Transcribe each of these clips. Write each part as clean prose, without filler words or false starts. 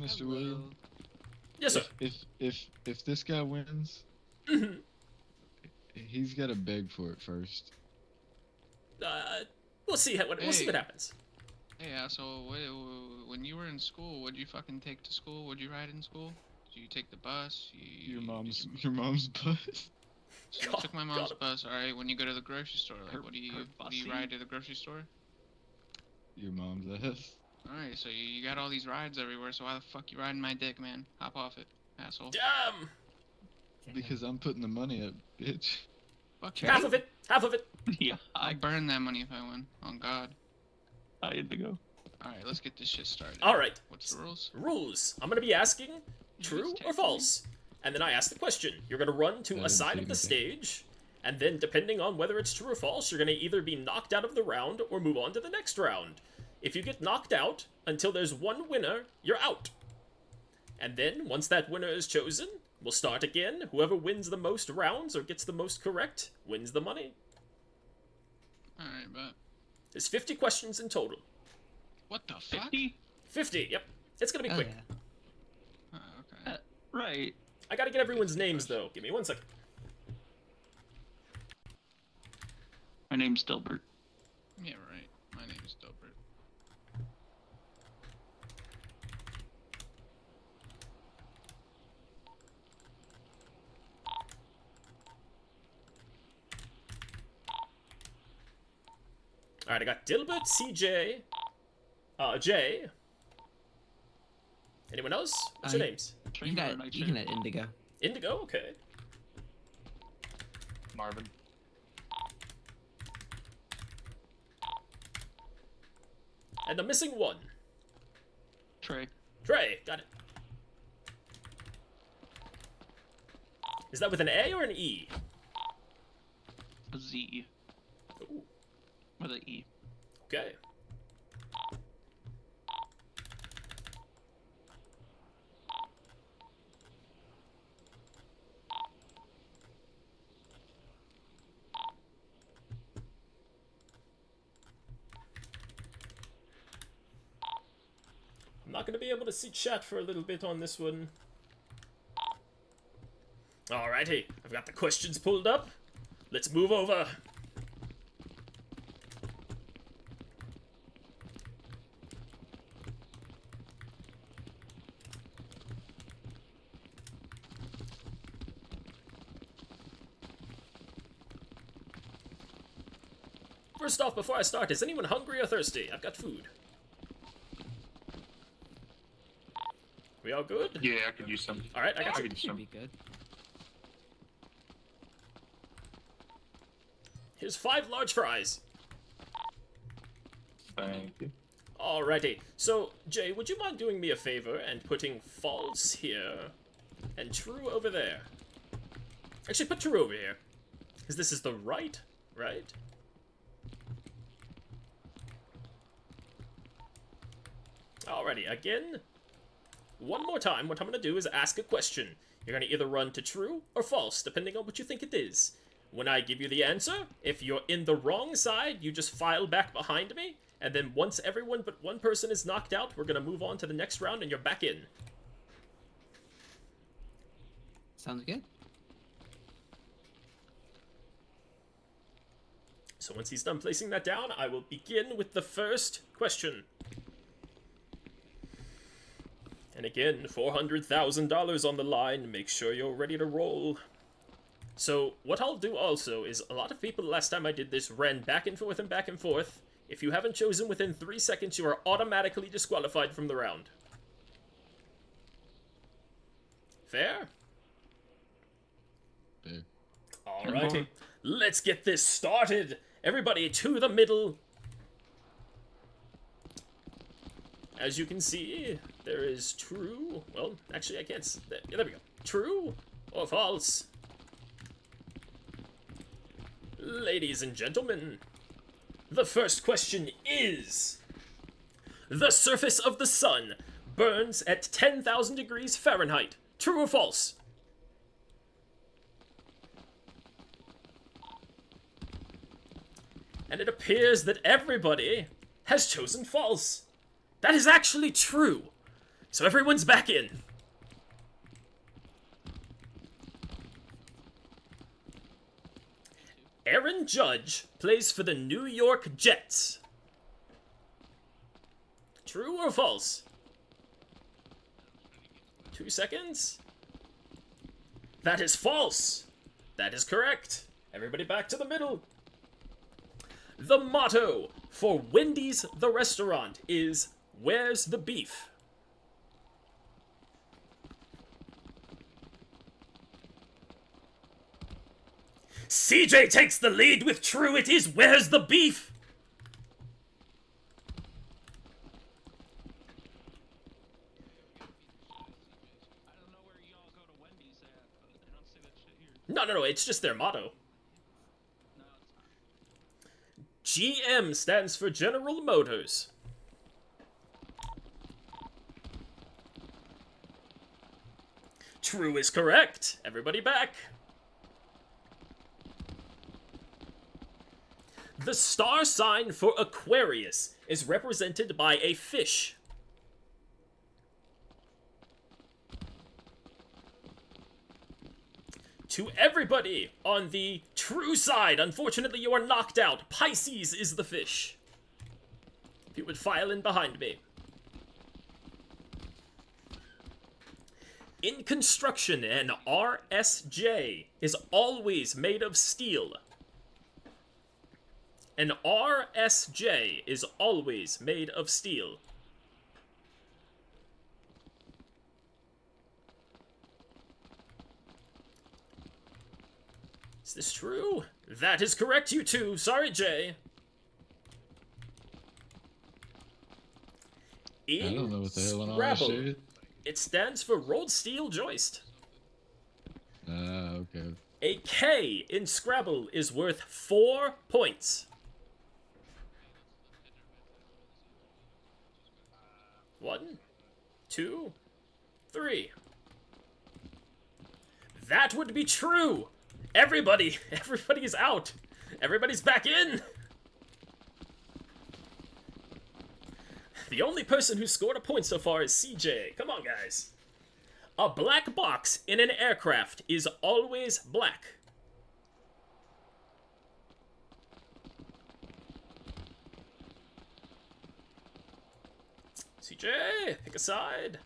Mr. William? Yes, sir. If this guy wins, he's got to beg for it first. We'll see we'll see what happens. Hey, asshole, when you were in school, what'd you fucking take to school? What'd you ride in school? Did you take the bus? Your mom's bus. So you took my mom's bus, alright? When you go to the grocery store, like, what do you ride to the grocery store? Your mom's ass. Alright, so you got all these rides everywhere, so why the fuck you riding my dick, man? Hop off it, asshole. Damn! Because I'm putting the money up, bitch. Fuck you. Half of it! Half of it! Yeah, I'll burn that money if I win. On God. I had to go. Alright, let's get this shit started. Alright. What's the rules? Rules. I'm gonna be asking true or false. And then I ask the question. You're gonna run to a side of the stage, and then depending on whether it's true or false, you're gonna either be knocked out of the round or move on to the next round. If you get knocked out until there's one winner, you're out. And then, once that winner is chosen, we'll start again. Whoever wins the most rounds or gets the most correct wins the money. Alright, but... There's 50 questions in total. What the fuck? 50? 50, yep. It's gonna be quick. Yeah. Oh, okay. Right. I gotta get everyone's names, though. Give me 1 second. My name's Dilbert. Yeah, right. My name is Dilbert. Alright, I got Dilbert, CJ, Jay. Anyone else? What's your names? You can add Indigo. Indigo? Okay. Marvin. And the missing one. Trey. Trey, got it. Is that with an A or an E? A Z. Ooh, With an E. okay. I'm not gonna be able to see chat for a little bit on this one. Alrighty, I've got the questions pulled up. Let's move over. First off, before I start, is anyone hungry or thirsty? I've got food. We all good? Yeah, I could use some. Alright, I got I some. could use Should some. be good. Here's 5 large fries. Thank you. Alrighty. So, Jay, would you mind doing me a favor and putting false here and true over there? Actually, put true over here. Because this is the right? Alrighty, again. One more time, what I'm going to do is ask a question. You're going to either run to true or false, depending on what you think it is. When I give you the answer, if you're in the wrong side, you just file back behind me, and then once everyone but one person is knocked out, we're going to move on to the next round, and you're back in. Sounds good. So once he's done placing that down, I will begin with the first question. And again, $400,000 on the line. Make sure you're ready to roll. So what I'll do also is, a lot of people last time I did this ran back and forth and back and forth. If you haven't chosen within 3 seconds, you are automatically disqualified from the round. Fair? Fair. Alrighty. Let's get this started. Everybody to the middle. As you can see, there is true. Well, actually, I can't. There we go. True or false? Ladies and gentlemen, the first question is: the surface of the sun burns at 10,000 degrees Fahrenheit. True or false? And it appears that everybody has chosen false. That is actually true. So everyone's back in. Aaron Judge plays for the New York Jets. True or false? 2 seconds. That is false. That is correct. Everybody back to the middle. The motto for Wendy's the restaurant is, "Where's the beef?" CJ takes the lead with true. It is, "Where's the beef?" I don't know where y'all go to Wendy's at, but they don't say that shit here. No, it's just their motto. No, it's not. GM stands for General Motors. True is correct. Everybody back. The star sign for Aquarius is represented by a fish. To everybody on the true side, unfortunately you are knocked out. Pisces is the fish. If you would file in behind me. In construction, an RSJ is always made of steel. An RSJ is always made of steel. Is this true? That is correct, you two. Sorry, Jay. I don't know what the hell an Scrabble, RSJ is. it stands for rolled steel joist. Okay. A K in Scrabble is worth 4 points. 1, 2, 3. That would be true. Everybody's out. Everybody's back in. The only person who scored a point so far is CJ. Come on, guys. A black box in an aircraft is always black. CJ, pick a side.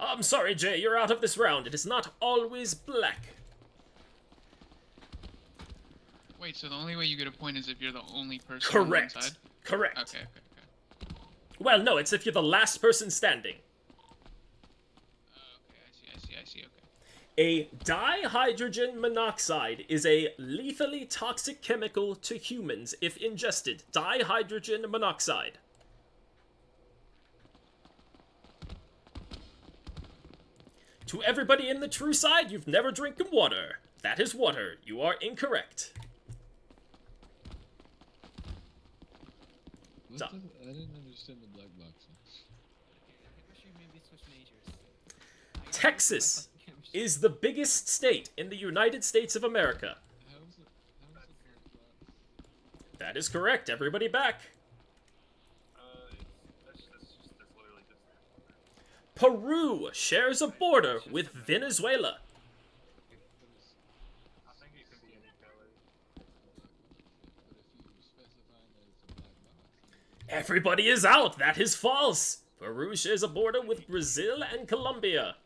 I'm sorry, Jay, you're out of this round. It is not always black. Wait, so the only way you get a point is if you're the only person Correct. on one side? Correct. Okay. Well, no, it's if you're the last person standing. Okay, I see, okay. A dihydrogen monoxide is a lethally toxic chemical to humans if ingested. Dihydrogen monoxide. To everybody in the true side, you've never drinking water. That is water. You are incorrect. I didn't understand the black box. Texas is the biggest state in the United States of America. How is it black box? That is correct. Everybody back. That's literally just. Peru shares a border with Venezuela. I think it could be any color. But if you specify that it's a black box, Everybody is out. That is false. Peru shares a border with Brazil and Colombia.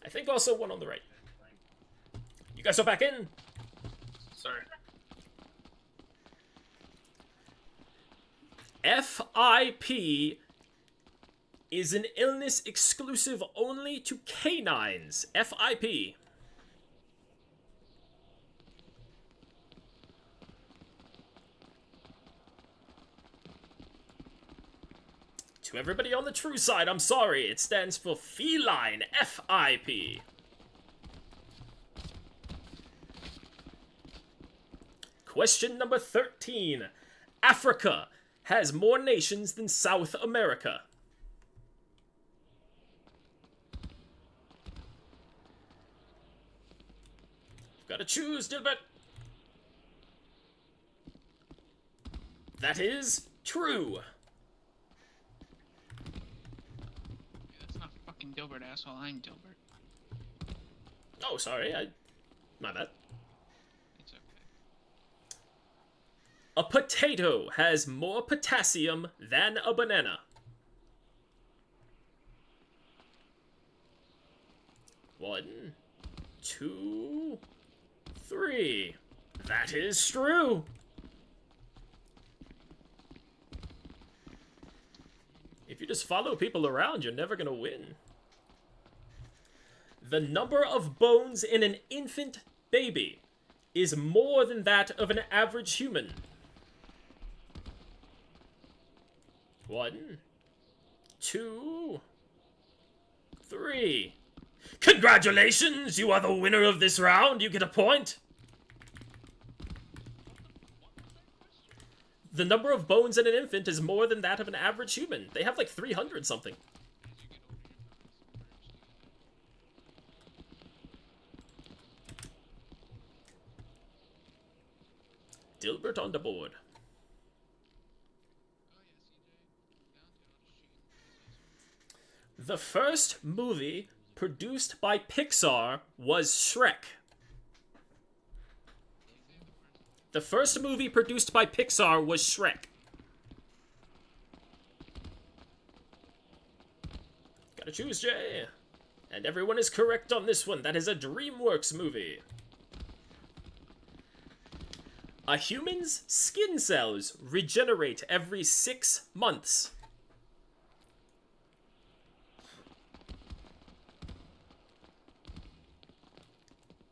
I think also one on the right. You guys are back in. Sorry. FIP is an illness exclusive only to canines. FIP. To everybody on the true side, I'm sorry, it stands for feline. FIP. Question number 13. Africa has more nations than South America. Gotta choose, Dilbert. That is true. Dilbert, asshole. I'm Dilbert. Oh, sorry. My bad. It's okay. A potato has more potassium than a banana. One, two, three. That is true. If you just follow people around, you're never gonna win. The number of bones in an infant baby is more than that of an average human. One, two, three. Congratulations! You are the winner of this round. You get a point. The number of bones in an infant is more than that of an average human. They have like 300 something. Dilbert on the board. The first movie produced by Pixar was Shrek. The first movie produced by Pixar was Shrek. Gotta choose, Jay. And everyone is correct on this one. That is a DreamWorks movie. A human's skin cells regenerate every 6 months.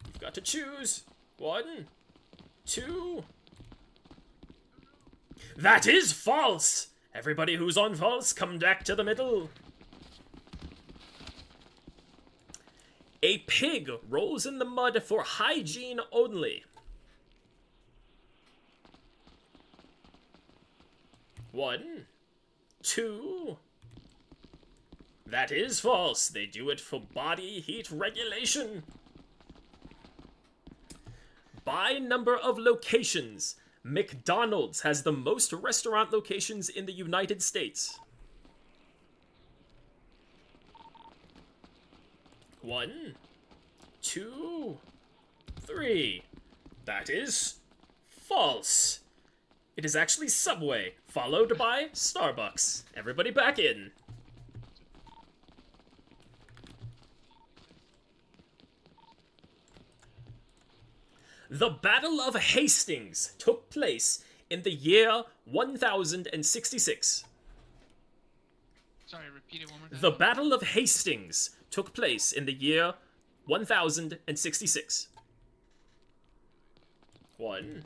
You've got to choose. 1, 2. That is false! Everybody who's on false, come back to the middle. A pig rolls in the mud for hygiene only. 1, 2. That is false. They do it for body heat regulation. By number of locations, McDonald's has the most restaurant locations in the United States. 1, 2, 3. That is false. It is actually Subway, followed by Starbucks. Everybody back in. The Battle of Hastings took place in the year 1066. Sorry, repeat it one more time. The Battle of Hastings took place in the year 1066. 1,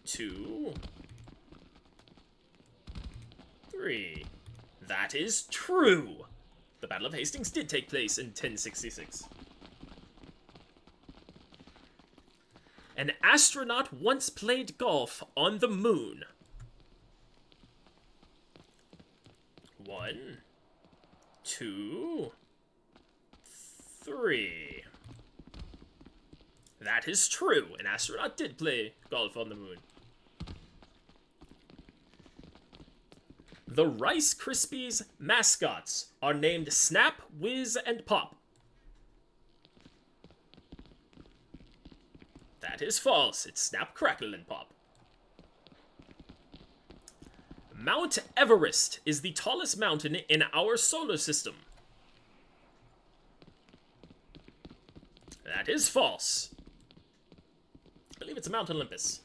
2, 3. That is true. The Battle of Hastings did take place in 1066. An astronaut once played golf on the moon. 1, 2, 3. That is true. An astronaut did play golf on the moon. The Rice Krispies mascots are named Snap, Whiz, and Pop. That is false. It's Snap, Crackle, and Pop. Mount Everest is the tallest mountain in our solar system. That is false. I believe it's Mount Olympus.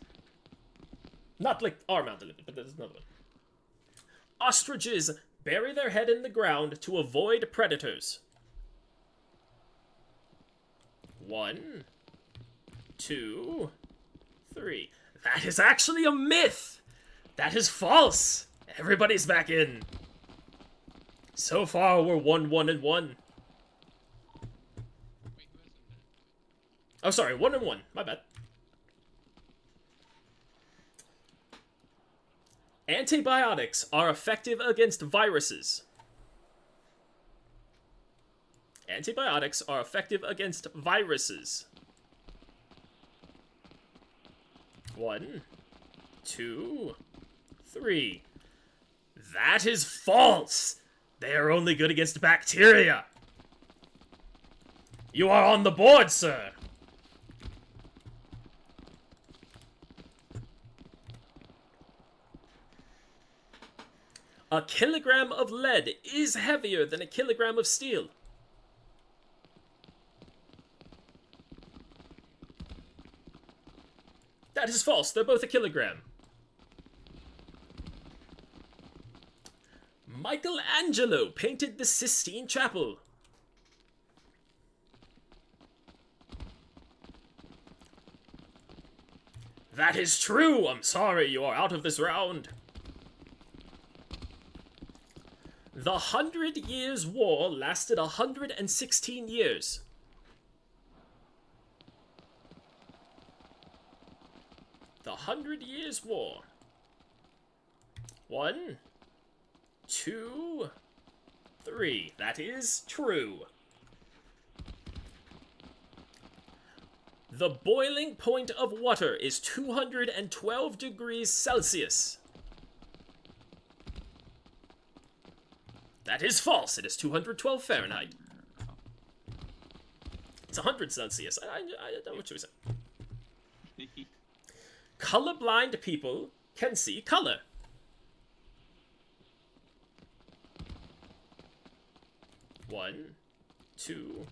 Not like our Mount Olympus, but there's another one. Ostriches bury their head in the ground to avoid predators. 1, 2, 3. That is actually a myth! That is false! Everybody's back in. So far, we're 1, 1, and 1. Oh, sorry, 1 and 1. My bad. Antibiotics are effective against viruses. Antibiotics are effective against viruses. 1, 2, 3. That is false! They are only good against bacteria. You are on the board, sir. A kilogram of lead is heavier than a kilogram of steel. That is false. They're both a kilogram. Michelangelo painted the Sistine Chapel. That is true. I'm sorry, you are out of this round. The 100 Years' War lasted 116 years. The 100 Years' War. 1, 2, 3. That is true. The boiling point of water is 212 degrees Celsius. That is false. It is 212 Fahrenheit. It's 100 Celsius. I don't know what you were saying. Colorblind people can see color. One, two.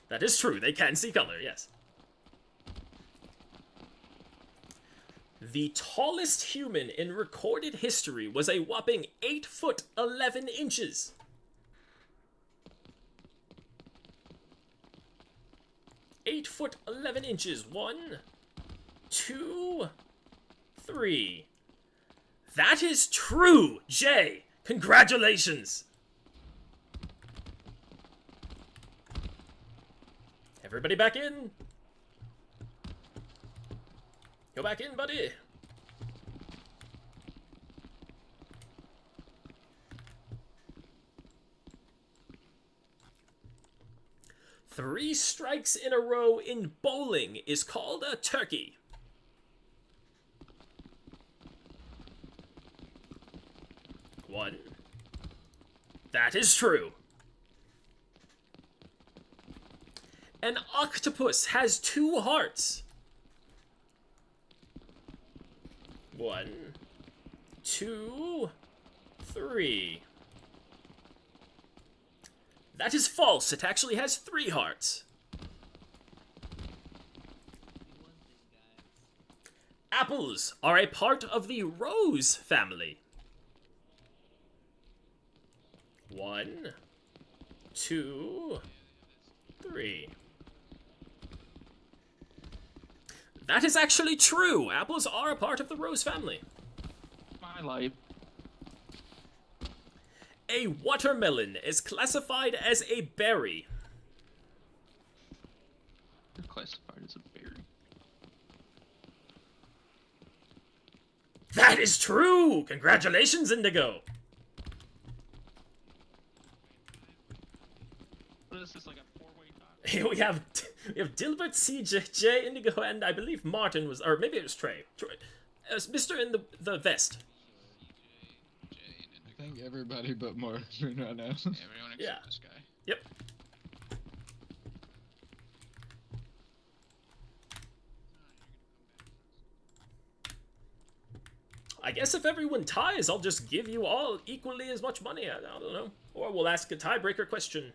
That is true. They can see color, yes. The tallest human in recorded history was a whopping 8 foot 11 inches. Eight foot 11 inches. 1, 2, 3. That is true, Jay. Congratulations. Everybody back in. Go back in, buddy. Three strikes in a row in bowling is called a turkey. One. That is true. An octopus has 2 hearts. 1, 2, 3. That is false. It actually has 3 hearts. Apples are a part of the rose family. 1, 2, 3. That is actually true. Apples are a part of the rose family. My life. A watermelon is classified as a berry. They're classified as a berry. That is true. Congratulations, Indigo. What is this, like a 4-way tie? We have Dilbert, CJ, Jay, Indigo, and I believe Martin was, or maybe it was Trey. It was Mr. in the vest. I think everybody but Martin right now. Yeah, everyone except Yeah. this guy. Yep. I guess if everyone ties, I'll just give you all equally as much money. I don't know. Or we'll ask a tiebreaker question.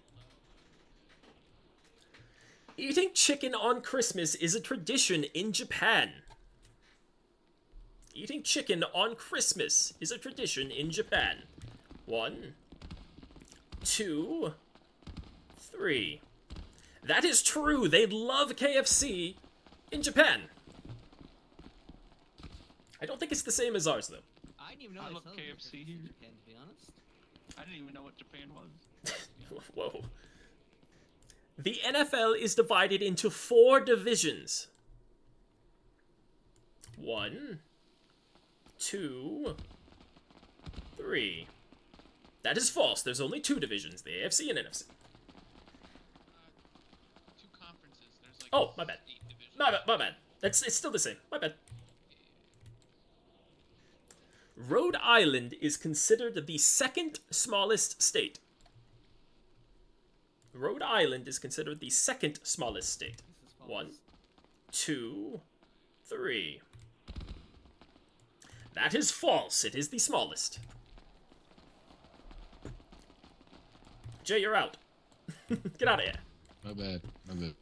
Eating chicken on Christmas is a tradition in Japan. Eating chicken on Christmas is a tradition in Japan. 1, 2, 3. That is true. They love KFC in Japan. I don't think it's the same as ours, though. I didn't even know I they love celebrated KFC Christmas here. in Japan, to be honest. I didn't even know what Japan was. Whoa. The NFL is divided into 4 divisions. 1, 2, 3. That is false. There's only 2 divisions, the AFC and NFC. 2 conferences. There's like Oh, my bad. 8 divisions. My bad. It's still the same. My bad. Rhode Island is considered the 2nd smallest state. Rhode Island is considered the second smallest state. This is false. 1, 2, 3. That is false. It is the smallest. Jay, you're out. Get out of here. My bad. My bad.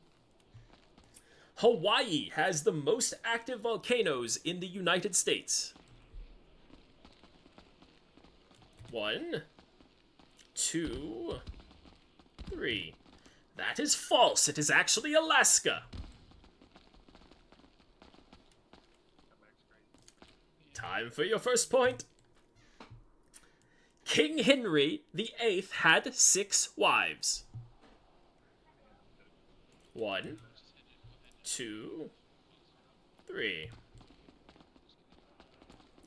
Hawaii has the most active volcanoes in the United States. 1, 2, 3. That is false. It is actually Alaska. Time for your first point. King Henry VIII had 6 wives. 1, 2, 3.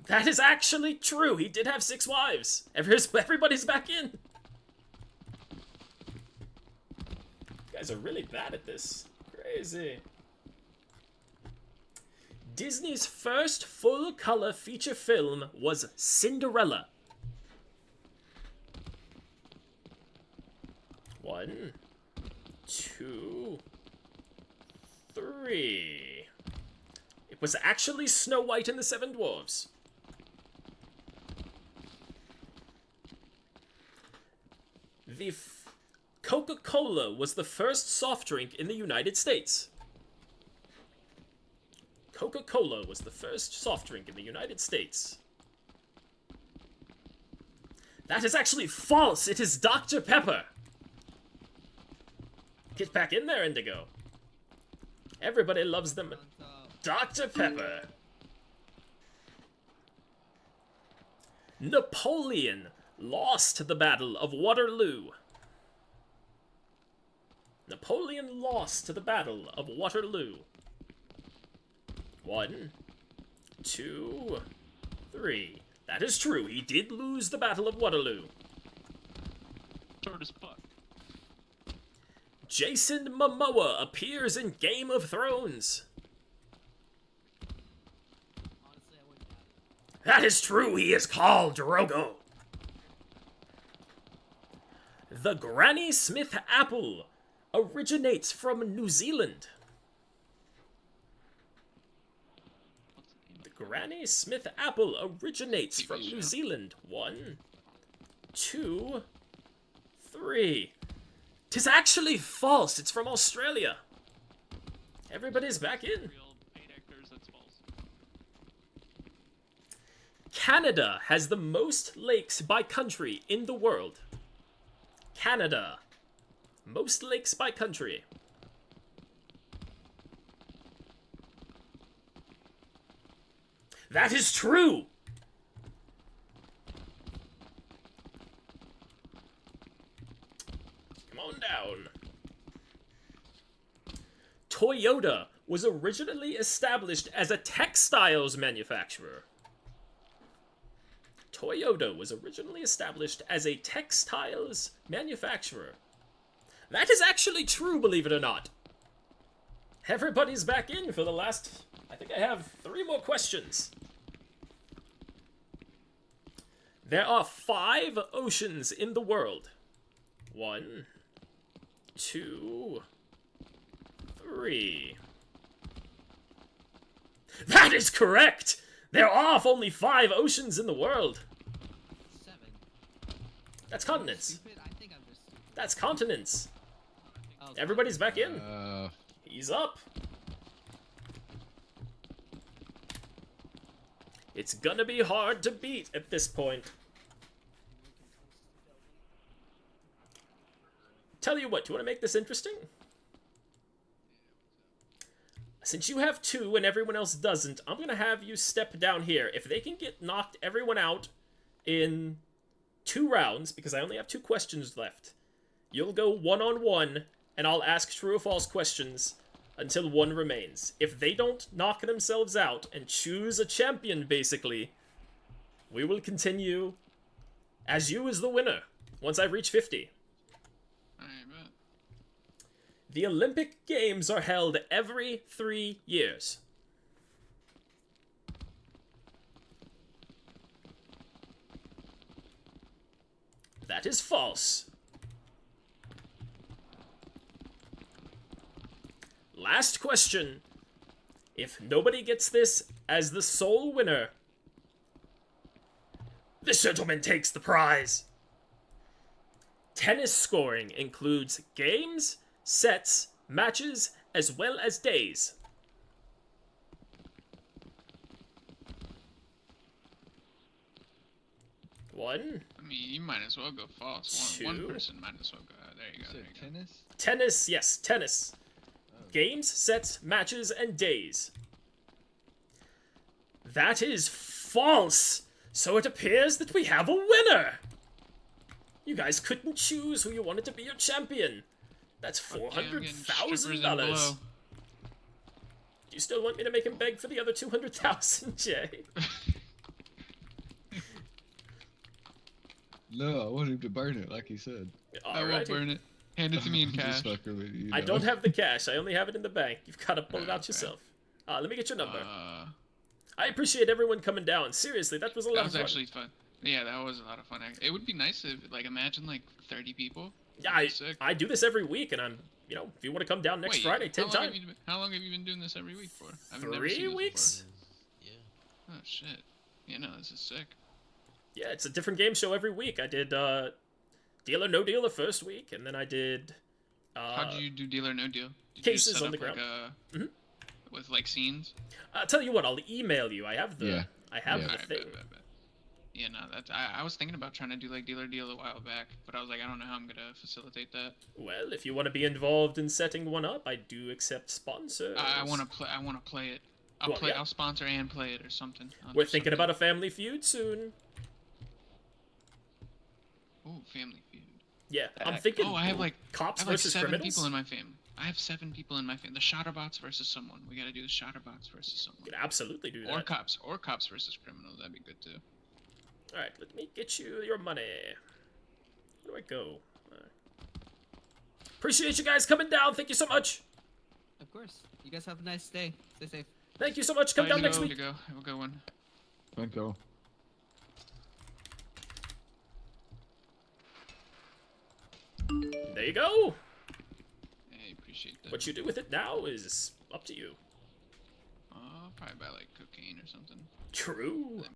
That is actually true. He did have 6 wives. Everybody's back in. You guys are really bad at this. Crazy. Disney's first full-color feature film was Cinderella. 1, 2, 3. It was actually Snow White and the Seven Dwarfs. Coca-Cola was the first soft drink in the United States. Coca-Cola was the first soft drink in the United States. That is actually false. It is Dr. Pepper. Get back in there, Indigo. Everybody loves them. Dr. Pepper. Napoleon lost the Battle of Waterloo. Napoleon lost the Battle of Waterloo. 1, 2, 3. That is true. He did lose the Battle of Waterloo. Short as fuck. Jason Momoa appears in Game of Thrones. Honestly, I wouldn't have it. That is true. He is called Drogo. The Granny Smith apple originates from New Zealand. The Granny Smith apple originates from New Zealand. 1, 2, 3. 'Tis actually false. It's from Australia. Everybody's back in. Real 8 hectares, that's false. Canada has the most lakes by country in the world. Canada. Most lakes by country. That is true! Come on down. Toyota was originally established as a textiles manufacturer. Toyota was originally established as a textiles manufacturer. That is actually true, believe it or not. Everybody's back in for the last... I think I have 3 more questions. There are 5 oceans in the world. 1, 2, 3. That is correct! There are only 5 oceans in the world. 7. That's continents. Stupid? I think I'm just stupid. That's continents. Oh, Everybody's back in. Uh, He's up. It's gonna be hard to beat at this point. Tell you what, do you want to make this interesting? Since you have 2 and everyone else doesn't, I'm gonna have you step down here. If they can get knocked everyone out in 2 rounds, because I only have 2 questions left, you'll go 1-on-1, and I'll ask true or false questions until 1 remains. If they don't knock themselves out and choose a champion, basically, we will continue as you as the winner once I reach 50. Alright, bet. The Olympic Games are held every 3 years. That is false. Last question. If nobody gets this as the sole winner, this gentleman takes the prize. Tennis scoring includes games, sets, matches, as well as days. One. I mean, you might as well go false. One Two. person might as well go. There you You go. said There you go. tennis? Tennis, yes, tennis. Oh. Games, sets, matches, and days. That is false. So it appears that we have a winner. You guys couldn't choose who you wanted to be your champion. That's Okay, I'm getting strippers and $400,000. blow. Do you still want me to make him beg for the other 200,000, Jay? No, I want him to burn it like he said. I won't Alrighty. burn it. Hand it to me in I'm cash. just fucking with you, I know. don't have the cash. I only have it in the bank. You've got to pull it out Okay. yourself. Let me get your number. That I appreciate everyone coming down. Seriously, that was a lot of was fun. actually fun. Yeah, that was a lot of fun. It would be nice if, like, imagine like 30 people. Yeah, That'd be sick. I do this every week, and I'm, you know, if you want to come down next Wait, Friday, take how long time. have you been- How long have you been doing this every week for? I've never 3 seen this weeks? before. Oh shit. You know, this is sick. Yeah, it's a different game show every week. I did Deal or No Deal the first week, and then I did How do you do deal or no deal? Did cases you set on the up, ground. Like, Mhm. with like scenes? I'll tell you what, I'll email you. I have the Yeah. I have Yeah. the Alright, thing. bet. Yeah, no, that's I was thinking about trying to do like deal or deal a while back, but I was like, I don't know how I'm gonna facilitate that. Well, if you want to be involved in setting one up, I do accept sponsors. I want to play. I want to play it. Well, yeah. I'll sponsor and play it or something. We're thinking about a Family Feud soon. Oh, Family Feud. Yeah, I'm thinking. Oh, I have like cops I have like versus 7 criminals. people in my family. I have 7 people in my family. The Shotterbots versus someone. We gotta do the Shotterbots versus someone. You can absolutely do Or that. cops versus criminals. That'd be good too. All right, let me get you your money. Where do I go? Appreciate you guys coming down. Thank you so much. Of course. You guys have a nice day. Stay safe. Thank you so much. Come Bye, down to next go, week. To go. Have a good one. Thank you. There you go. Hey, appreciate that. What you do with it now is up to you. Probably buy like cocaine or something. True.